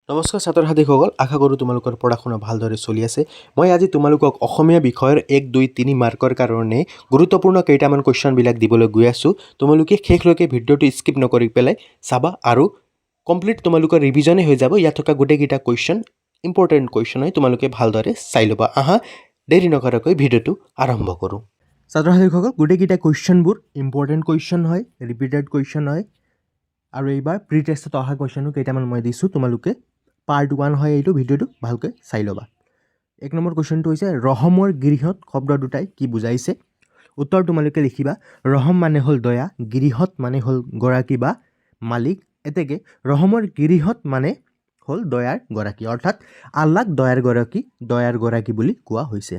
নমস্কাৰ ছাত্ৰ ছাত্ৰীসকল, আশা কৰোঁ তোমালোকৰ পঢ়া শুনা ভালদৰে চলি আছে। মই আজি তোমালোকক অসমীয়া বিষয়ৰ 1, 2, 3 মাৰ্কৰ কাৰণে গুৰুত্বপূৰ্ণ কেইটামান কুৱেশ্যনবিলাক দিবলৈ গৈ আছোঁ। তোমালোকে শেষলৈকে ভিডিঅ'টো স্কিপ নকৰি পেলাই চাবা আৰু কমপ্লিট তোমালোকৰ ৰিভিজনেই হৈ যাব। ইয়াত থকা গোটেইকেইটা কুৱেশ্যন ইম্পৰ্টেণ্ট কুৱেশ্যন হয়, তোমালোকে ভালদৰে চাই ল'বা। দেৰি নকৰাকৈ ভিডিঅ'টো আৰম্ভ কৰোঁ। ছাত্ৰ ছাত্ৰীসকল, গোটেইকেইটা কুৱেশ্যনবোৰ ইম্পৰ্টেণ্ট কুৱেশ্যন হয়, ৰিপিটেড কুৱেশ্যন হয় আৰু এইবাৰ প্ৰি টেষ্টত অহা কুৱেশ্যনো কেইটামান মই দিছোঁ। তোমালোকে পাৰ্ট 1 হয় এইটো, ভিডিঅ'টো ভালকৈ চাই ল'বা। 1 নম্বৰ কুৱেশ্যনটো হৈছে ৰহমৰ গিৰিহঁত শব্দ দুটাই কি বুজাইছে? উত্তৰ তোমালোকে লিখিবা। ৰহম মানে হ'ল দয়া, গিৰিহঁত মানে হ'ল গৰাকী বা মালিক। এতেকে ৰহমৰ গিৰিহঁত মানে হ'ল দয়াৰ গৰাকী, অৰ্থাৎ আল্লাক দয়াৰ গৰাকী বুলি কোৱা হৈছে।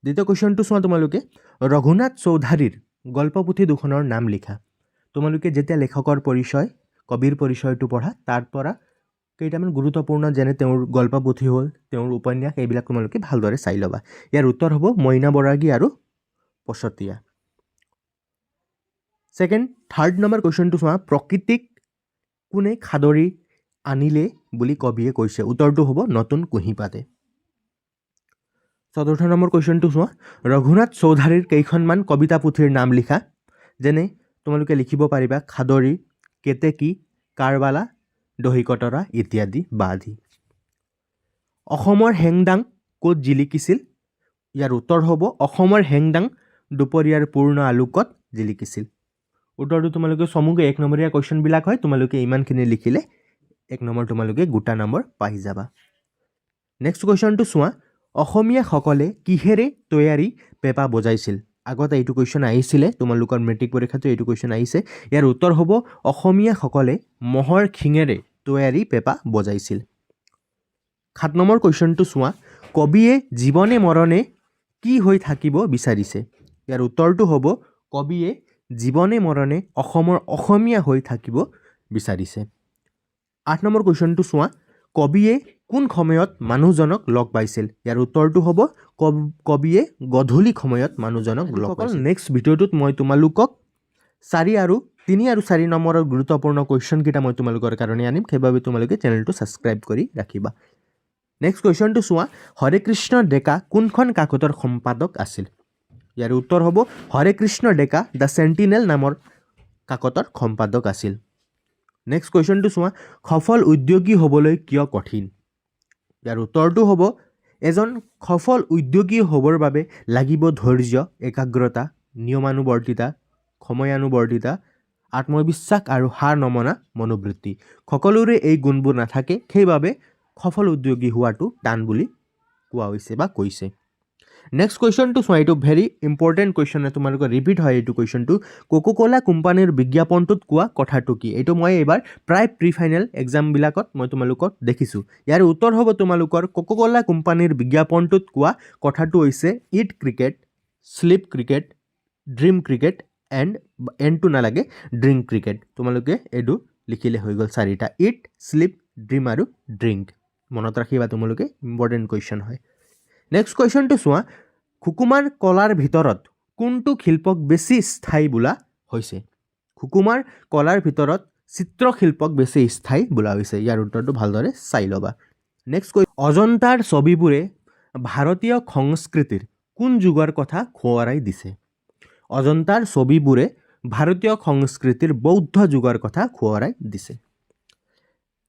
দ্বিতীয় কুৱেশ্যনটো চোৱা তোমালোকে। ৰঘুনাথ চৌধাৰীৰ গল্পপুথি দুখনৰ নাম লিখা। তোমালোকে যেতিয়া লেখকৰ পৰিচয়, কবিৰ পৰিচয়টো পঢ়া, তাৰ পৰা কেইটামান গুৰুত্বপূৰ্ণ যেনে তেওঁৰ গল্পপুথি হ'ল, তেওঁৰ উপন্যাস, এইবিলাক তোমালোকে ভালদৰে চাই ল'বা। ইয়াৰ উত্তৰ হ'ব মইনা বৰাগী আৰু পছতীয়া। থাৰ্ড নম্বৰ কুৱেশ্যনটো চোৱা। প্ৰকৃতিক কোনে খাদৰি আনিলে বুলি কবিয়ে কৈছে? উত্তৰটো হ'ব নতুন কুঁহিপাতে। চতুৰ্থ নম্বৰ কুৱেশ্যনটো চোৱা। ৰঘুনাথ চৌধাৰীৰ কেইখনমান কবিতা পুথিৰ নাম লিখা। যেনে তোমালোকে লিখিব পাৰিবা খাদৰি, কেতেকী, কাৰবালা, দহি কতৰা ইত্যাদি বা আদি। অসমৰ হেংদাং ক'ত জিলিকিছিল? ইয়াৰ উত্তৰ হ'ব অসমৰ হেংদাং দুপৰীয়াৰ পূৰ্ণ আলোকত জিলিকিছিল। উত্তৰটো তোমালোকে চমুকৈ 1 নম্বৰীয়া কুৱেশ্যনবিলাক হয়, তোমালোকে ইমানখিনি লিখিলে 1 নম্বৰ তোমালোকে গোটা নম্বৰ পাই যাবা। নেক্সট কুৱেশ্যনটো চোৱা। অসমীয়াসকলে কিহেৰে তৈয়াৰী পেঁপা বজাইছিল? আগতে এইটো কুৱেশ্যন আহিছিলে, তোমালোকৰ মেট্ৰিক পৰীক্ষাটো এইটো কুৱেশ্যন আহিছে। ইয়াৰ উত্তৰ হ'ব অসমীয়াসকলে ম'হৰ শিঙেৰে তৈয়াৰী পেঁপা বজাইছিল। 7 নম্বৰ কুৱেশ্যনটো চোৱা। কবিয়ে জীৱনে মৰণে কি হৈ থাকিব বিচাৰিছে? ইয়াৰ উত্তৰটো হ'ব কবিয়ে জীৱনে মৰণে অসমৰ অসমীয়া হৈ থাকিব বিচাৰিছে। 8 নম্বৰ কুৱেশ্যনটো চোৱা। কবিয়ে কোন সময়ত মানুহজনক লগ পাইছিল? ইয়াৰ উত্তৰটো হ'ব কবিয়ে গধূলি সময়ত মানুহজনক লগ পাইছিল। নেক্সট ভিডিঅ'টোত মই তোমালোকক 3 আৰু 4 নম্বৰৰ গুৰুত্বপূৰ্ণ কুৱেশ্যনকেইটা মই তোমালোকৰ কাৰণে আনিম, সেইবাবে তোমালোকে চেনেলটো ছাবস্ক্ৰাইব কৰি ৰাখিবা। নেক্সট কুৱেশ্যনটো চোৱা। হৰে কৃষ্ণ ডেকা কোনখন কাকতৰ সম্পাদক আছিল? ইয়াৰ উত্তৰ হ'ব হৰে কৃষ্ণ ডেকা দ্য চেণ্টিনেল নামৰ কাকতৰ সম্পাদক আছিল। নেক্সট কুৱেশ্যনটো চোৱা। সফল উদ্যোগী হ'বলৈ কিয় কঠিন? ইয়াৰ উত্তৰটো হ'ব এজন সফল উদ্যোগী হ'বৰ বাবে লাগিব ধৈৰ্য, একাগ্ৰতা, নিয়মানুৱৰ্তিতা, সময়ানুৱৰ্তিতা, আত্মবিশ্বাস আৰু হাৰ নমনা মনোবৃত্তি। সকলোৰে এই গুণবোৰ নাথাকে, সেইবাবে সফল উদ্যোগী হোৱাটো টান বুলি কোৱা হৈছে বা কৈছে। নেক্সট কুৱেশ্যনটো চোৱা। এইটো ভেৰি ইম্পৰ্টেণ্ট কুৱেশ্যন, তোমালোকৰ ৰিপিট হয় এইটো কুৱেশ্যনটো। কোকোকোলা কোম্পানীৰ বিজ্ঞাপনটোত কোৱা কথাটো কি? এইটো মই এইবাৰ প্ৰায় প্ৰি ফাইনেল এক্সামবিলাকত মই তোমালোকক দেখিছোঁ। ইয়াৰ উত্তৰ হ'ব তোমালোকৰ কোকোকোলা কোম্পানীৰ বিজ্ঞাপনটোত কোৱা কথাটো হৈছে eat cricket, sleep cricket, dream cricket এণ্ডটো নালাগে, ড্ৰিংক ক্ৰিকেট। তোমালোকে এইটো লিখিলে হৈ গ'ল 4টা, ইট, শ্লিপ, ড্ৰিম আৰু ড্ৰিংক। মনত ৰাখিবা তোমালোকে, ইম্পৰ্টেণ্ট কুৱেশ্যন হয়। নেক্সট কুৱেশ্যনটো চোৱা। সুকুমাৰ কলাৰ ভিতৰত কোনটো শিল্পক বেছি স্থায়ী বোলা হৈছে? সুকুমাৰ কলাৰ ভিতৰত চিত্ৰশিল্পক বেছি স্থায়ী বোলা হৈছে। ইয়াৰ উত্তৰটো ভালদৰে চাই ল'বা। নেক্সট অজন্তাৰ ছবিবোৰে ভাৰতীয় সংস্কৃতিৰ কোন যুগৰ কথা সোঁৱৰাই দিছে? অজন্তাৰ ছবিবোৰে ভাৰতীয় সংস্কৃতিৰ বৌদ্ধ যুগৰ কথা সোঁৱৰাই দিছে।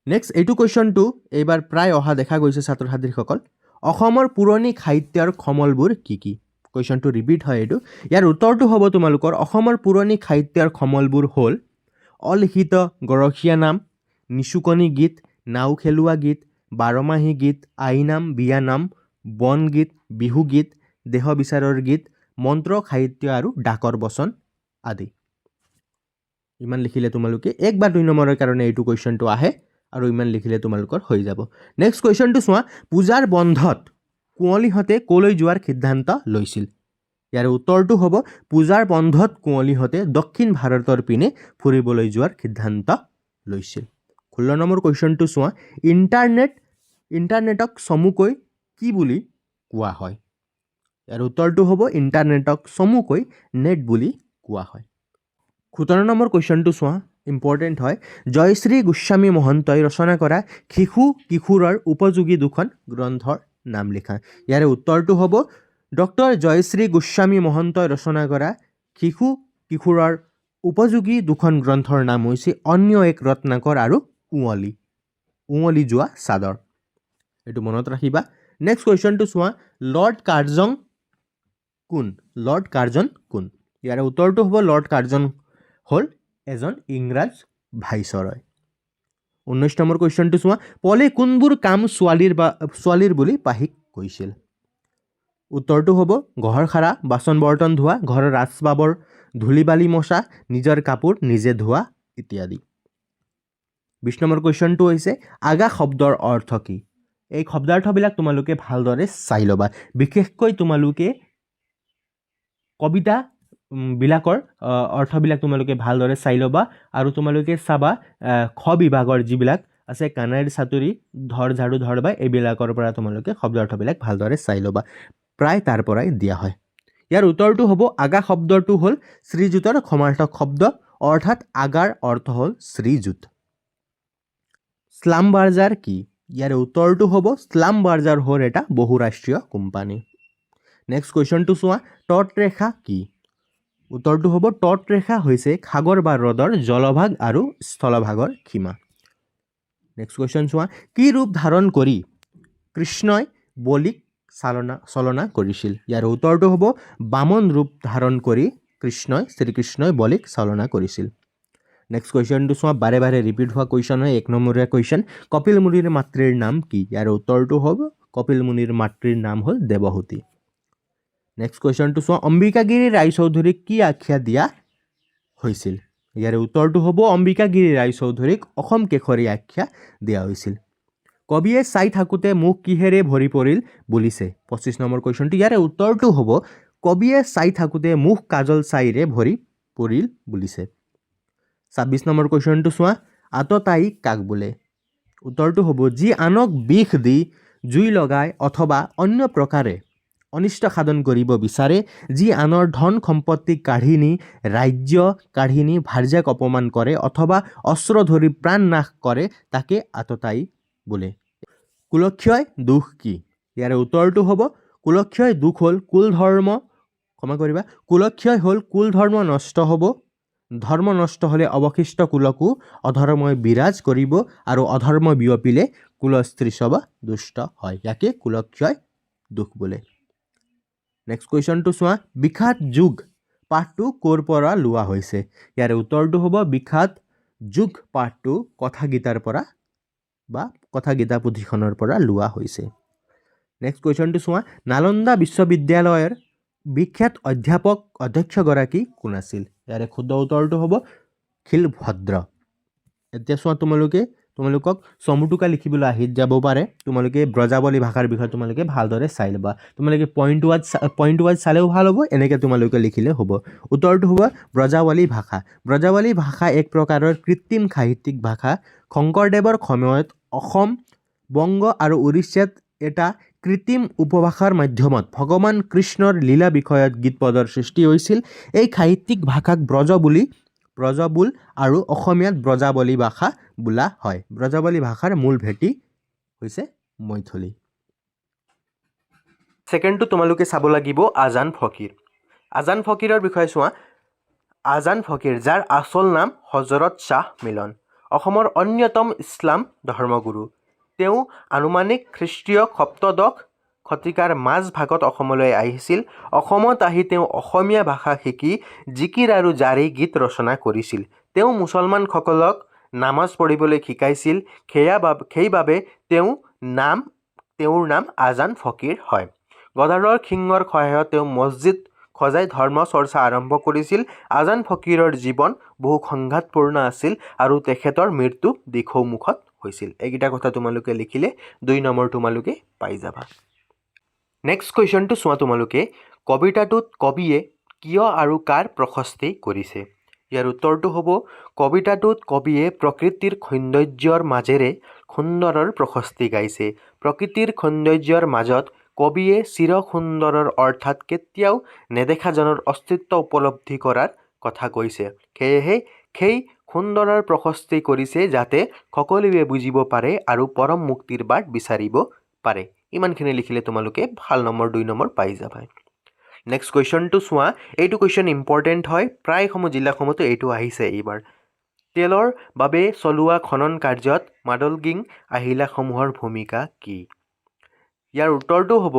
নেক্সট এইটো কুৱেশ্যনটো এইবাৰ প্ৰায় অহা দেখা গৈছে ছাত্ৰ ছাত্ৰীসকল। অসমৰ পুৰণি সাহিত্যৰ সমলবোৰ কি কি? কুৱেশ্যনটো ৰিপিট হয় এইটো। ইয়াৰ উত্তৰটো হ'ব তোমালোকৰ অসমৰ পুৰণি সাহিত্যৰ সমলবোৰ হ'ল অলিখিত গৰখীয়া নাম, নিচুকনি গীত, নাও খেলোৱা গীত, বাৰমাহী গীত, আইনাম, বিয়ানাম, বনগীত, বিহুগীত, দেহ বিচাৰৰ গীত, মন্ত্ৰ সাহিত্য আৰু ডাকৰ বচন আদি। ইমান লিখিলে তোমালোকে 1 বা 2 নম্বৰৰ কাৰণে এইটো কুৱেশ্যনটো আহে আৰু ইমান লিখিলে তোমালোকৰ হৈ যাব। নেক্সট কুৱেশ্যনটো চোৱা। পূজাৰ বন্ধত কুঁৱলীহঁতে ক'লৈ যোৱাৰ সিদ্ধান্ত লৈছিল? ইয়াৰ উত্তৰটো হ'ব পূজাৰ বন্ধত কুঁৱলীহঁতে দক্ষিণ ভাৰতৰ পিনে ফুৰিবলৈ যোৱাৰ সিদ্ধান্ত লৈছিল। 16 নম্বৰ কুৱেশ্যনটো চোৱা। ইণ্টাৰনেটক চমুকৈ কি বুলি কোৱা হয়? ইয়াৰ উত্তৰটো হ'ব ইণ্টাৰনেটক চমুকৈ নেট বুলি কোৱা হয়। 17 নম্বৰ কুৱেশ্যনটো চোৱা। ইম্পৰ্টেণ্ট হয় জয়শ্ৰী গোস্বামী মহন্তই ৰচনা কৰা শিশু কিশোৰৰ উপযোগী দুখন গ্ৰন্থৰ নাম লিখা ইয়াৰে উত্তৰটো হ'ব ডক্টৰ জয়শ্ৰী গোস্বামী মহন্তই ৰচনা কৰা শিশু কিশোৰৰ উপযোগী দুখন গ্ৰন্থৰ নাম হৈছে অন্য এক ৰত্নাকৰ আৰু উঁৱলি যোৱা চাদৰ এইটো মনত ৰাখিবা নেক্সট কুৱেশ্যনটো চোৱা লৰ্ড কাৰ্জন কোন ইয়াৰে উত্তৰটো হ'ব লৰ্ড কাৰ্জন হ'ল এজন ইংৰাজ ভাইচৰয় 19 নম্বৰ কুৱেশ্যনটো চোৱা পলে কোনবোৰ কাম ছোৱালীৰ বুলি পাহিক কৈছিল উত্তৰটো হ'ব ঘৰ সাৰা বাচন বৰ্তন ধোৱা ঘৰৰ ৰাজবাবৰ ধূলি বালি মচা নিজৰ কাপোৰ নিজে ধোৱা ইত্যাদি 20 নম্বৰ কুৱেশ্যনটো হৈছে আগা শব্দৰ অৰ্থ কি এই শব্দাৰ্থবিলাক তোমালোকে ভালদৰে চাই ল'বা বিশেষকৈ তোমালোকে কবিতা বিলাকৰ অৰ্থবিলাক তোমালোকে ভালদৰে চাই ল'বা আৰু তোমালোকে চাবা খ বিভাগৰ যিবিলাক আছে কানাইৰ চাতুৰি ধৰ ঝাড়ু ধৰবা এইবিলাকৰ পৰা তোমালোকে শব্দাৰ্থবিলাক ভালদৰে চাই ল'বা প্ৰায় তাৰ পৰাই দিয়া হয় ইয়াৰ উত্তৰটো হ'ব আগা শব্দটো হ'ল শ্ৰীযুতৰ সমাৰ্থক শব্দ অৰ্থাৎ আগাৰ অৰ্থ হ'ল শ্ৰীযুত স্লাম বাৰ্জাৰ কি ইয়াৰ উত্তৰটো হ'ব স্লাম বাৰ্জাৰ হ'ল এটা বহুৰাষ্ট্ৰীয় কোম্পানী নেক্সট কুৱেশ্যনটো চোৱা তটৰেখা কি উত্তৰটো হ'ব তটৰেখা হৈছে সাগৰ বা হ্ৰদৰ জলভাগ আৰু স্থলভাগৰ সীমা নেক্সট কুৱেশ্যন চোৱা কি ৰূপ ধাৰণ কৰি কৃষ্ণই বলিক চালনা কৰিছিল ইয়াৰ উত্তৰটো হ'ব বামন ৰূপ ধাৰণ কৰি শ্ৰীকৃষ্ণই বলিক চালনা কৰিছিল নেক্সট কুৱেশ্যনটো চোৱা বাৰে বাৰে ৰিপিট হোৱা কুৱেশ্যন হয় 1 নম্বৰীয়া কুৱেশ্যন কপিল মুনিৰ মাতৃৰ নাম কি ইয়াৰ উত্তৰটো হ'ব কপিল মুনিৰ মাতৃৰ নাম হ'ল দেৱহূতি নেক্সট কুৱেশ্যনটো চোৱা অম্বিকাগিৰি ৰায়চৌধুৰীক কি আখ্যা দিয়া হৈছিল ইয়াৰ উত্তৰটো হ'ব অম্বিকাগিৰি ৰায়চৌধুৰীক অসম কেশৰী আখ্যা দিয়া হৈছিল কবিয়ে চাই থাকোঁতে মুখ কিহেৰে ভৰি পৰিল বুলিছে 25 নম্বৰ কুৱেশ্যনটো ইয়াৰে উত্তৰটো হ'ব কবিয়ে চাই থাকোঁতে মুখ কাজল ছাইৰে ভৰি পৰিল বুলিছে 26 নম্বৰ কুৱেশ্যনটো চোৱা আততায়ী কাক বোলে উত্তৰটো হ'ব যি আনক বিষ দি জুই লগায় অথবা অন্য প্ৰকাৰে অনিষ্ট সাধন কৰিব বিচাৰে যি আনৰ ধন সম্পত্তি কাঢ়ি নি ৰাজ্য কাঢ়ি নি ভাৰ্যাক অপমান কৰে অথবা অস্ত্ৰ ধৰি প্ৰাণ নাশ কৰে তাকে আততায়ী বোলে কুলক্ষয় দুখ কি ইয়াৰে উত্তৰটো হ'ব কুলক্ষয় দুখ হ'ল কুলক্ষয় হ'ল কুল ধৰ্ম নষ্ট হ'ব ধৰ্ম নষ্ট হ'লে অৱশিষ্ট কুলকো অধৰ্মই বিৰাজ কৰিব আৰু অধৰ্ম বিয়পিলে কুলস্ত্ৰী সব দুষ্ট হয় ইয়াকে কুলক্ষয় দুখ বোলে নেক্সট কুৱেশ্যনটো চোৱা বিষাদ যুগ পাঠটো ক'ৰ পৰা লোৱা হৈছে ইয়াৰে উত্তৰটো হ'ব বিষাদ যুগ পাঠটো কথাগীতাৰ পৰা বা কথাগীতা পুথিখনৰ পৰা লোৱা হৈছে নেক্সট কুৱেশ্যনটো চোৱা নালন্দা বিশ্ববিদ্যালয়ৰ বিখ্যাত অধ্যক্ষগৰাকী কোন আছিল ইয়াৰে শুদ্ধ উত্তৰটো হ'ব শিলভদ্ৰ এতিয়া চোৱা তোমালোকক চমুটোকা লিখিবলৈ আহি যাব পাৰে তোমালোকে ব্ৰজাৱলী ভাষাৰ বিষয়ে তোমালোকে ভালদৰে চাই ল'বা তোমালোকে পইণ্ট ৱাইজ চালেও ভাল হ'ব এনেকৈ তোমালোকে লিখিলে হ'ব উত্তৰটো হ'ব ব্ৰজাৱলী ভাষা এক প্ৰকাৰৰ কৃত্ৰিম সাহিত্যিক ভাষা শংকৰদেৱৰ সময়ত অসম বংগ আৰু উৰিষ্যাত এটা কৃত্ৰিম উপভাষাৰ মাধ্যমত ভগৱান কৃষ্ণৰ লীলা বিষয়ত গীত পদৰ সৃষ্টি হৈছিল এই সাহিত্যিক ভাষাক ব্ৰজবুল আৰু অসমীয়াত ব্ৰজাৱলী ভাষা বোলা হয় ব্ৰজাৱলী ভাষাৰ মূল ভেটি হৈছে মৈথিলী ছেকেণ্ডটো তোমালোকে চাব লাগিব আজান ফকীৰৰ বিষয়ে চোৱা আজান ফকীৰ যাৰ আচল নাম হজৰত শ্বাহ মিলন অসমৰ অন্যতম ইছলাম ধৰ্মগুৰু তেওঁ আনুমানিক খ্ৰীষ্টীয় সপ্তদশ শতিকাৰ মাজভাগত অসমলৈ আহিছিল অসমত আহি তেওঁ অসমীয়া ভাষা শিকি জিকিৰ আৰু জাৰি গীত ৰচনা কৰিছিল তেওঁ মুছলমানসকলক নামাজ পঢ়িবলৈ শিকাইছিল সেইবাবে তেওঁৰ নাম আজান ফকীৰ হয় গদাধৰ সিংহৰ সহায়ত তেওঁ মছজিদ সজাই ধৰ্ম চৰ্চা আৰম্ভ কৰিছিল আজান ফকীৰৰ জীৱন বহু সংঘাতপূৰ্ণ আছিল আৰু তেখেতৰ মৃত্যু দিখৌমুখত হৈছিল এইকেইটা কথা তোমালোকে লিখিলে 2 নম্বৰ তোমালোকে পাই যাবা নেক্সট কুৱেশ্যনটো চোৱা তোমালোকে কবিতাটোত কবিয়ে কিয় আৰু কাৰ প্ৰশস্তি কৰিছে ইয়াৰ উত্তৰটো হ'ব কবিতাটোত কবিয়ে প্ৰকৃতিৰ সৌন্দৰ্যৰ মাজেৰে সুন্দৰৰ প্ৰশস্তি গাইছে প্ৰকৃতিৰ সৌন্দৰ্যৰ মাজত কবিয়ে চিৰ সুন্দৰৰ অৰ্থাৎ কেতিয়াও নেদেখাজনৰ অস্তিত্ব উপলব্ধি কৰাৰ কথা কৈছে সেয়েহে সেই সুন্দৰৰ প্ৰশস্তি কৰিছে যাতে সকলোৱে বুজিব পাৰে আৰু পৰম মুক্তিৰ বাট বিচাৰিব পাৰে ইমানখিনি লিখিলে তোমালোকে ভাল নম্বৰ 2 নম্বৰ পাই যাবা নেক্সট কোৱেশ্চনটো চোৱা এইটো কোৱেশ্চন ইম্পৰ্টেন্ট হয় প্ৰায় সমূহ জিলাসমূহতো এইটো আহিছে এইবাৰ তেলৰ বাবে চলোৱা খনন কাৰ্যত মাডলগিং আহিলাসমূহৰ ভূমিকা কি ইয়াৰ উত্তৰটো হ'ব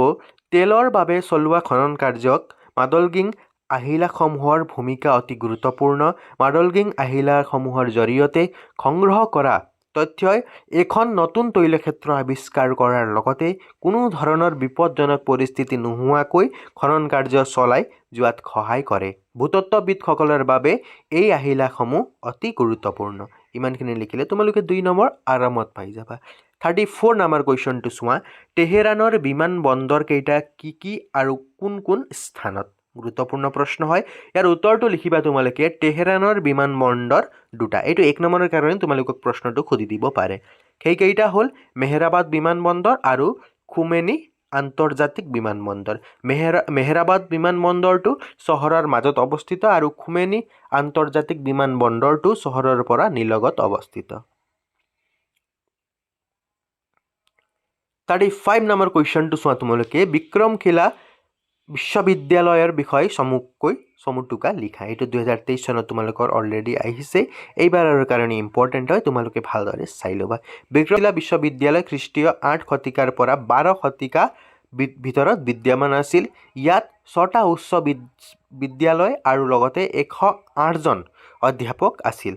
তেলৰ বাবে চলোৱা খনন কাৰ্যক মাডলগিং আহিলাসমূহৰ ভূমিকা অতি গুৰুত্বপূৰ্ণ মাডলগিং আহিলাসমূহৰ জৰিয়তে সংগ্ৰহ কৰা তথ্যই এখন নতুন তৈলক্ষেত্ৰ আৱিষ্কাৰ কৰাৰ লগতে কোনো ধৰণৰ বিপদজনক পৰিস্থিতি নোহোৱাকৈ খনন কাৰ্য চলাই যোৱাত সহায় কৰে ভূতত্ত্ববিদসকলৰ বাবে এই আহিলাসমূহ অতি গুৰুত্বপূৰ্ণ ইমানখিনি লিখিলে তোমালোকে 2 নম্বৰ আৰামত পাই যাবা 34 নম্বৰ কোৱেশ্চনটো চোৱা তেহেৰানৰ বিমান বন্দৰ কেইটা কি আৰু কোন স্থানত গুৰুত্বপূৰ্ণ প্ৰশ্ন হয় ইয়াৰ উত্তৰটো লিখিবা তোমালোকে তেহেৰানৰ বিমান বন্দৰ দুটা এইটো 1 নম্বৰৰ কাৰণে তোমালোকক প্ৰশ্নটো খুদি দিব পাৰে সেই কেইটা হ'ল মেহৰাবাদ বিমান বন্দৰ আৰু খুমেনি আন্তৰ্জাতিক বিমান বন্দৰ মেহৰাবাদ বিমান বন্দৰটো চহৰৰ মাজত অৱস্থিত আৰু খুমেনি আন্তৰ্জাতিক বিমান বন্দৰটো চহৰৰ পৰা নিলগত অৱস্থিত 35 নম্বৰ কোৱেশ্চনটো চোৱা তোমালোকে বিক্ৰমশিলা বিশ্ববিদ্যালয়ৰ বিষয়ে চমুটুকা লিখা এইটো 2023 চনত তোমালোকৰ অলৰেডি আহিছে এইবাৰৰ কাৰণে ইম্পৰ্টেন্ট হয় তোমালোকে ভালদৰে চাই ল'বা বিক্ৰমশিলা বিশ্ববিদ্যালয় খ্ৰীষ্টীয় 8 শতিকাৰ পৰা 12 শতিকা ভিতৰত বিদ্যমান আছিল ইয়াত 6টা উচ্চ বিদ্যালয় আৰু লগতে 108 জন অধ্যাপক আছিল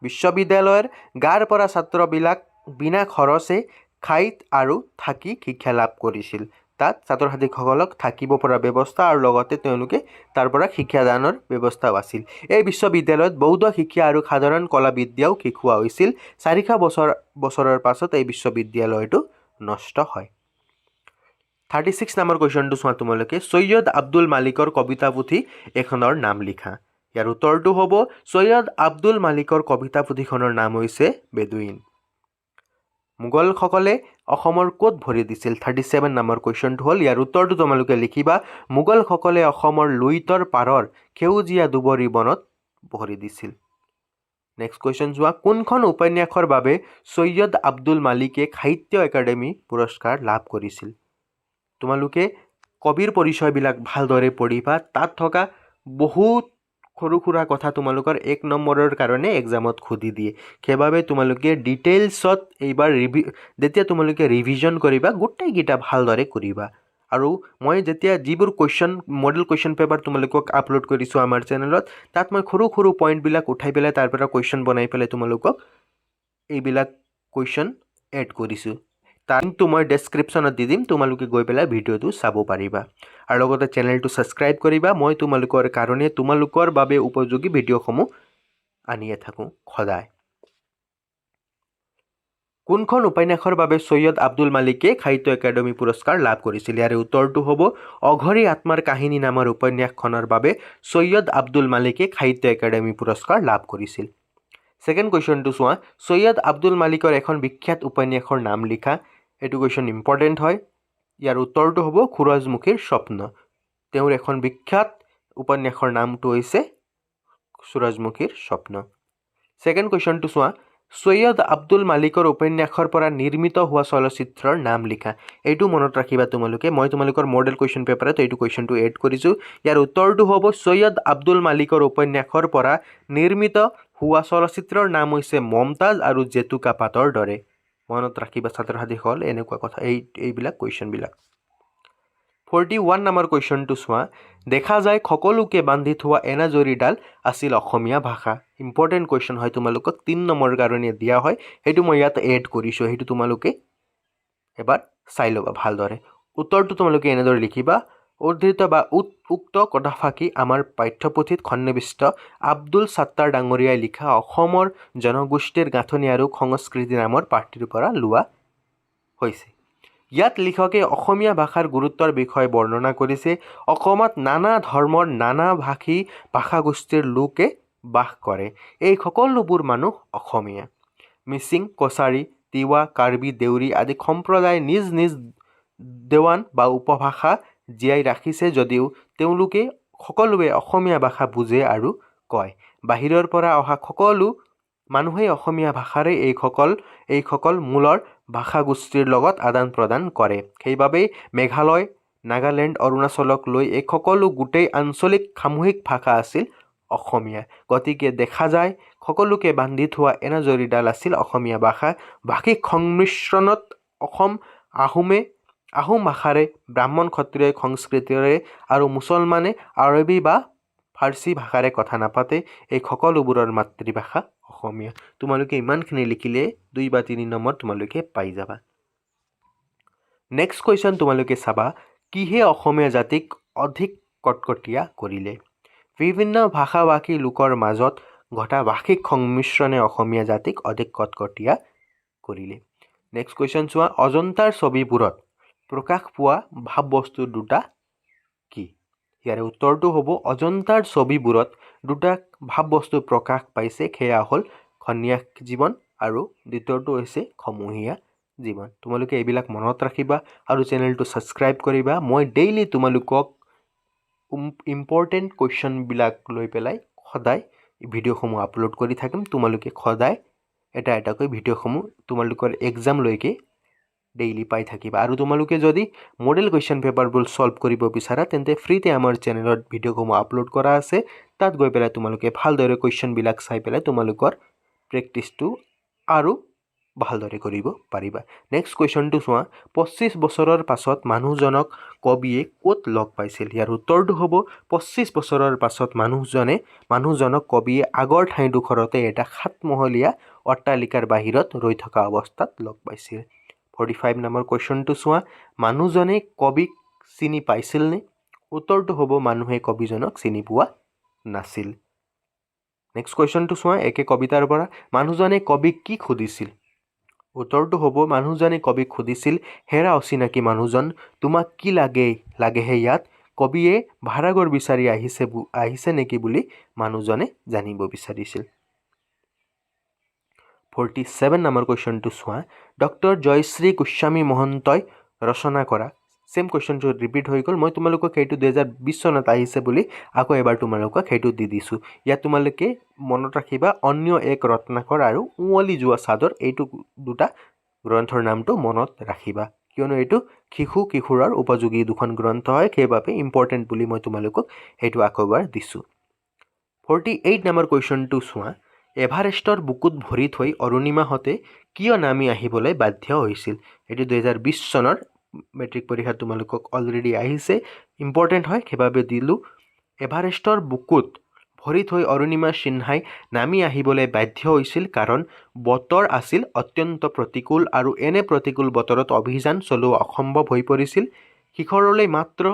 বিশ্ববিদ্যালয়ৰ গাৰ পৰা ছাত্ৰবিলাক বিনা খৰচে খাইত আৰু থাকি শিক্ষা লাভ কৰিছিল তাত ছাত্ৰ-ছাত্ৰীসকলক থাকিব পৰা ব্যৱস্থা আৰু লগতে তেওঁলোকে তাৰ পৰা শিক্ষাদানৰ ব্যৱস্থাও আছিল এই বিশ্ববিদ্যালয়ত বৌদ্ধ শিক্ষা আৰু সাধাৰণ কলা বিদ্যাও শিকোৱা হৈছিল 400 বছৰৰ পাছত এই বিশ্ববিদ্যালয়টো নষ্ট হয় 36 নম্বৰ কোৱেশ্চনটো চোৱা তোমালোকে সৈয়দ আব্দুল মালিকৰ কবিতা পুথি এখনৰ নাম লিখা ইয়াৰ উত্তৰটো হ'ব সৈয়দ আব্দুল মালিকৰ কবিতা পুথিখনৰ নাম হৈছে বেদুইন মোগলসকলে অসমৰ ক'ত ভৰি দিছিল 37 নম্বৰ কোৱেশ্চনটো হ'ল ইয়াৰ উত্তৰটো তোমালোকে লিখিবা মোগলসকলে অসমৰ লুইতৰ পাৰৰ সেউজীয়া দুবৰি বনত ভৰি দিছিল নেক্সট কোৱেশ্চন চোৱা কোনখন উপন্যাসৰ বাবে সৈয়দ আব্দুল মালিকে সাহিত্য একাডেমী পুৰস্কাৰ লাভ কৰিছিল তোমালোকে কবিৰ পৰিচয়বিলাক ভালদৰে পঢ়িবা তাত থকা বহুত সৰু সুৰা কথা তোমালোকৰ 1 নম্বৰৰ কাৰণে এক্সামত খুদি দিয়ে সেইবাবে তোমালোকে ডিটেইলছত এইবাৰ যেতিয়া তোমালোকে ৰিভিজন কৰিবা গোটেইকেইটা ভালদৰে কৰিবা আৰু মই যেতিয়া যিবোৰ কোৱেশ্চন মডেল কোৱেশ্চন পেপাৰ তোমালোকক আপলোড কৰিছোঁ আমাৰ চেনেলত তাত মই সৰু পইণ্টবিলাক উঠাই পেলাই তাৰ পৰা কোৱেশ্চন বনাই পেলাই তোমালোকক এইবিলাক কোৱেশ্চন এড কৰিছোঁ তাৰিখটো মই ডেছক্ৰিপশ্যনত দি দিম তোমালোকে গৈ পেলাই ভিডিঅ'টো চাব পাৰিবা আৰু লগতে চেনেলটো ছাবস্ক্ৰাইব কৰিবা মই তোমালোকৰ কাৰণে তোমালোকৰ বাবে উপযোগী ভিডিঅ'সমূহ আনিয়ে থাকোঁ সদায় কোনখন উপন্যাসৰ বাবে সৈয়দ আব্দুল মালিকে সাহিত্য একাডেমী পুৰস্কাৰ লাভ কৰিছিল ইয়াৰ উত্তৰটো হ'ব অঘৰী আত্মাৰ কাহিনী নামৰ উপন্যাসখনৰ বাবে সৈয়দ আব্দুল মালিকে সাহিত্য একাডেমী পুৰস্কাৰ লাভ কৰিছিল সেকেন্ড কোৱেশ্চনটো চোৱা সৈয়দ আব্দুল মালিকৰ এখন বিখ্যাত উপন্যাসৰ নাম লিখা এইটো কোৱেশ্চন ইম্পৰ্টেন্ট হয় ইয়াৰ উত্তৰটো হ'ব সূৰজমুখীৰ স্বপ্ন তেওঁৰ এখন বিখ্যাত উপন্যাসৰ নামটো হৈছে সূৰজমুখীৰ স্বপ্ন সেকেন্ড কোৱেশ্চনটো চোৱা সৈয়দ আব্দুল মালিকৰ উপন্যাসৰ পৰা নিৰ্মিত হোৱা চলচ্চিত্ৰৰ নাম লিখা এইটো মনত ৰাখিবা তোমালোকে মই তোমালোকৰ মডেল কোৱেশ্চন পেপাৰত এইটো কোৱেশ্চনটো এড কৰিছোঁ ইয়াৰ উত্তৰটো হ'ব সৈয়দ আব্দুল মালিকৰ উপন্যাসৰ পৰা নিৰ্মিত হোৱা চলচ্চিত্ৰৰ নাম হৈছে মমতাজ আৰু জেতুকা পাতৰ দৰে মনত ৰাখিবা ছাত্ৰ-ছাত্ৰীসকল এনেকুৱা কথা এইবিলাক কোৱেশ্চনবিলাক 41 নম্বৰ কোৱেশ্চনটো চোৱা দেখা যায় সকলোকে বান্ধি থোৱা এনাজৰীডাল আছিল অসমীয়া ভাষা ইম্পৰ্টেন্ট কোৱেশ্চন হয় তোমালোকক 3 নম্বৰৰ কাৰণে দিয়া হয় সেইটো মই ইয়াত এড কৰিছোঁ সেইটো তোমালোকে এবাৰ চাই ল'বা ভালদৰে উত্তৰটো তোমালোকে এনেদৰে লিখিবা উদ্ধৃত বা উক্ত কথাফাকি আমাৰ পাঠ্যপুথিত সন্নিৱিষ্ট আব্দুল সাত্তাৰ ডাঙৰীয়াই লিখা অসমৰ জনগোষ্ঠীৰ গাঁথনি আৰু সংস্কৃতি নামৰ পাঠটিৰ পৰা লোৱা হৈছে ইয়াত লিখকে অসমীয়া ভাষাৰ গুৰুত্বৰ বিষয়ে বৰ্ণনা কৰিছে অসমত নানা ধৰ্মৰ নানা ভাষাগোষ্ঠীৰ লোকে বাস কৰে এই সকলোবোৰ মানুহ অসমীয়া মিচিং কছাৰী তিৱা কাৰ্বি দেউৰী আদি সম্প্ৰদায় নিজ নিজ দেৱান বা উপভাষা জীয়াই ৰাখিছে যদিও তেওঁলোকে সকলোৱে অসমীয়া ভাষা বুজে আৰু কয় বাহিৰৰ পৰা অহা সকলো মানুহে অসমীয়া ভাষাৰে এইসকল মূলৰ ভাষাগোষ্ঠীৰ লগত আদান প্ৰদান কৰে। সেইবাবেই মেঘালয়, নাগালেণ্ড, অৰুণাচলক লৈ এই সকলো গোটেই আঞ্চলিক সামূহিক ভাষা আছিল অসমীয়া। গতিকে দেখা যায় সকলোকে বান্ধি থোৱা এনাজৰীডাল আছিল অসমীয়া ভাষা। ভাষিক সংমিশ্ৰণত আহোম ভাষাৰে, ব্ৰাহ্মণ ক্ষত্ৰিয় সংস্কৃতিৰে আৰু মুছলমানে আৰবী বা ফাৰ্চী ভাষাৰে কথা নাপাতে। এই সকলোবোৰৰ মাতৃভাষা অসমীয়া। তোমালোকে ইমানখিনি লিখিলে 2 বা 3 নম্বৰ তোমালোকে পাই যাবা। নেক্সট কুৱেশ্যন তোমালোকে চাবা, কিহে অসমীয়া জাতিক অধিক কটকটীয়া কৰিলে? বিভিন্ন ভাষাভাষী লোকৰ মাজত ঘটা ভাষিক সংমিশ্ৰণে অসমীয়া জাতিক অধিক কটকটীয়া কৰিলে। নেক্সট কুৱেশ্যন চোৱা, অজন্তাৰ ছবিবোৰত প্ৰকাশ পোৱা ভাৱবস্তু দুটা কি? ইয়াৰে উত্তৰটো হ'ব অজন্তাৰ ছবিবোৰত দুটা ভাৱবস্তু প্ৰকাশ পাইছে, সেয়া হ'ল সন্ন্যাস জীৱন আৰু দ্বিতীয়টো হৈছে সমূহীয়া জীৱন। তোমালোকে এইবিলাক মনত ৰাখিবা আৰু চেনেলটো ছাবস্ক্ৰাইব কৰিবা। মই ডেইলি তোমালোকক ইম্পৰ্টেণ্ট কুৱেশ্যনবিলাক লৈ পেলাই সদায় ভিডিঅ'সমূহ আপলোড কৰি থাকিম। তোমালোকে সদায় এটা এটাকৈ ভিডিঅ'সমূহ তোমালোকৰ এক্সামলৈকে ডেইলি পাই থাকিবা। আৰু তোমালোকে যদি মডেল কুৱেশ্যন পেপাৰবোৰ ছল্ভ কৰিব বিচাৰা তেন্তে ফ্ৰীতে আমাৰ চেনেলত ভিডিঅ'সমূহ আপলোড কৰা আছে। তাত গৈ পেলাই তোমালোকে ভালদৰে কুৱেশ্যনবিলাক চাই পেলাই তোমালোকৰ প্ৰেক্টিছটো আৰু ভালদৰে কৰিব পাৰিবা। নেক্সট কুৱেশ্যনটো চোৱা, 25 বছৰৰ পাছত মানুহজনক কবিয়ে ক'ত লগ পাইছিল? ইয়াৰ উত্তৰটো হ'ব 25 বছৰৰ পাছত মানুহজনক কবিয়ে আগৰ ঠাইডোখৰতে এটা 7মহলীয়া অট্টালিকাৰ বাহিৰত ৰৈ থকা অৱস্থাত লগ পাইছিল। 45 নম্বৰ কুৱেশ্যনটো চোৱা, মানুহজনে কবিক চিনি পাইছিলনে? উত্তৰটো হ'ব মানুহে কবিজনক চিনি পোৱা নাছিল। নেক্সট কুৱেশ্যনটো চোৱা, একে কবিতাৰ পৰা, মানুহজনে কবিক কি সুধিছিল? উত্তৰটো হ'ব মানুহজনে কবিক সুধিছিল, হেৰা অচিনাকি মানুহজন, তোমাক কি লাগেহে ইয়াত? কবিয়ে ভাড়াঘৰ বিচাৰি আহিছে নেকি বুলি মানুহজনে জানিব বিচাৰিছিল। 47 নম্বৰ কুৱেশ্যনটো চোৱা, ডক্টৰ জয়শ্ৰী গোস্বামী মহন্তই ৰচনা কৰা, চেম কুৱেশ্যনটো ৰিপিট হৈ গ'ল। মই তোমালোকক সেইটো 2020 চনত আহিছে বুলি আকৌ এবাৰ তোমালোকক সেইটো দি দিছোঁ। ইয়াত তোমালোকে মনত ৰাখিবা অন্য এক ৰত্নাকৰ আৰু উঁৱলি যোৱা চাদৰ, এইটো দুটা গ্ৰন্থৰ নামটো মনত ৰাখিবা, কিয়নো এইটো কিশোৰৰ উপযোগী দুখন গ্ৰন্থ হয়, সেইবাবে ইম্পৰ্টেণ্ট বুলি মই তোমালোকক সেইটো আকৌ এবাৰ দিছোঁ। 48 নম্বৰ কুৱেশ্যনটো চোৱা, এভাৰেষ্টৰ বুকুত ভৰি থৈ অৰুণিমাহঁতে কিয় নামি আহিবলৈ বাধ্য হৈছিল? এইটো 2020 চনৰ মেট্ৰিক পৰীক্ষাত তোমালোকক অলৰেডি আহিছে, ইম্পৰ্টেণ্ট হয়, সেইবাবে দিলোঁ। এভাৰেষ্টৰ বুকুত ভৰি থৈ অৰুণিমা সিনহাই নামি আহিবলৈ বাধ্য হৈছিল কাৰণ বতৰ আছিল অত্যন্ত প্ৰতিকূল আৰু এনে প্ৰতিকূল বতৰত অভিযান চলোৱা অসম্ভৱ হৈ পৰিছিল। শিখৰলৈ মাত্ৰ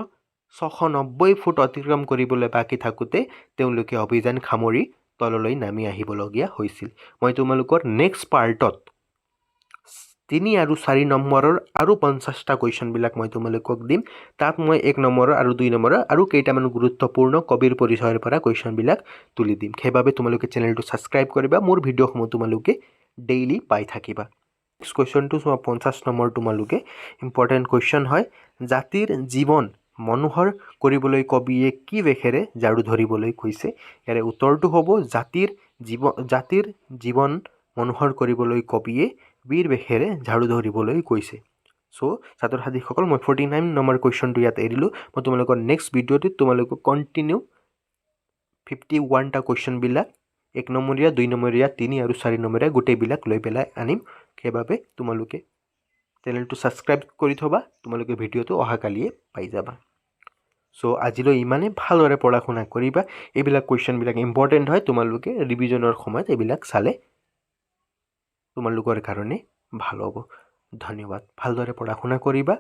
690 ফুট অতিক্ৰম কৰিবলৈ বাকী থাকোঁতে তেওঁলোকে অভিযান সামৰি তললৈ নামি আহিবলগীয়া হৈছিল। মই তোমালোকৰ নেক্সট পাৰ্টত 3 আৰু 4 নম্বৰৰ আৰু 50টা কুৱেশ্যনবিলাক মই তোমালোকক দিম। তাত মই 1 নম্বৰৰ আৰু 2 নম্বৰৰ আৰু কেইটামান গুৰুত্বপূৰ্ণ কবিৰ পৰিচয়ৰ পৰা কুৱেশ্যনবিলাক তুলি দিম। সেইবাবে তোমালোকে চেনেলটো ছাবস্ক্ৰাইব কৰিবা, মোৰ ভিডিঅ'সমূহ তোমালোকে ডেইলি পাই থাকিবা। নেক্সট কুৱেশ্যনটো চোৱা, 50 নম্বৰ তোমালোকে ইম্পৰ্টেণ্ট কুৱেশ্যন হয়, জাতিৰ জীৱন মনোহৰ কৰিবলৈ কবিয়ে কি বেশেৰে ঝাৰু ধৰিবলৈ কৈছে? ইয়াৰে উত্তৰটো হ'ব জাতিৰ জীৱন মনোহৰ কৰিবলৈ কবিয়ে বীৰ বেশেৰে ঝাৰু ধৰিবলৈ কৈছে। চ' ছাত্ৰ ছাত্ৰীসকল, মই 49 নম্বৰ কুৱেশ্যনটো ইয়াত এৰিলোঁ। মই তোমালোকৰ নেক্সট ভিডিঅ'টোত তোমালোকক কণ্টিনিউ 51টা কুৱেশ্যনবিলাক 1 নম্বৰীয়া, 2 নম্বৰীয়া, 3 আৰু 4 নম্বৰীয়া গোটেইবিলাক লৈ পেলাই আনিম। সেইবাবে তোমালোকে চেনেলটো ছাবস্ক্ৰাইব কৰি থ'বা, তোমালোকে ভিডিঅ'টো অহাকালিয়ে পাই যাবা। চ' আজিলৈ ইমানেই, ভালদৰে পঢ়া শুনা কৰিবা। এইবিলাক কুৱেশ্যনবিলাক ইম্পৰ্টেণ্ট হয়, তোমালোকে ৰিভিজনৰ সময়ত এইবিলাক চালে তোমালোকৰ কাৰণে ভাল হ'ব। ধন্যবাদ। ভালদৰে পঢ়া শুনা কৰিবা।